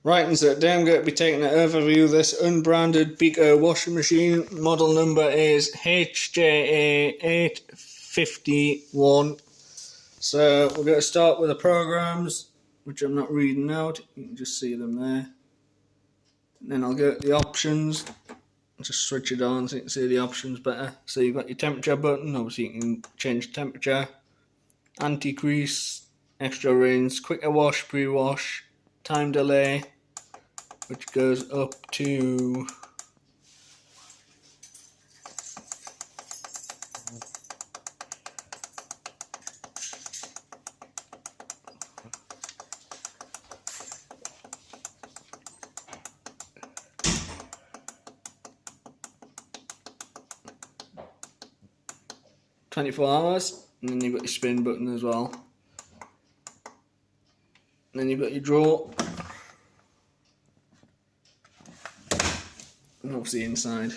Right, and so today I'm going to be taking an overview of this unbranded beko washing machine. Model number is HJA851. So we're going to start with the programs, which I'm not reading out. You can just see them there. And then I'll go to the options. Just switch it on so you can see the options better. So you've got your temperature button. Obviously you can change temperature. Anti-crease, extra rinse, quicker wash, pre-wash, time delay, which goes up to 24 hours, and then you've got your spin button as well. And then you've got your drawer, and obviously inside.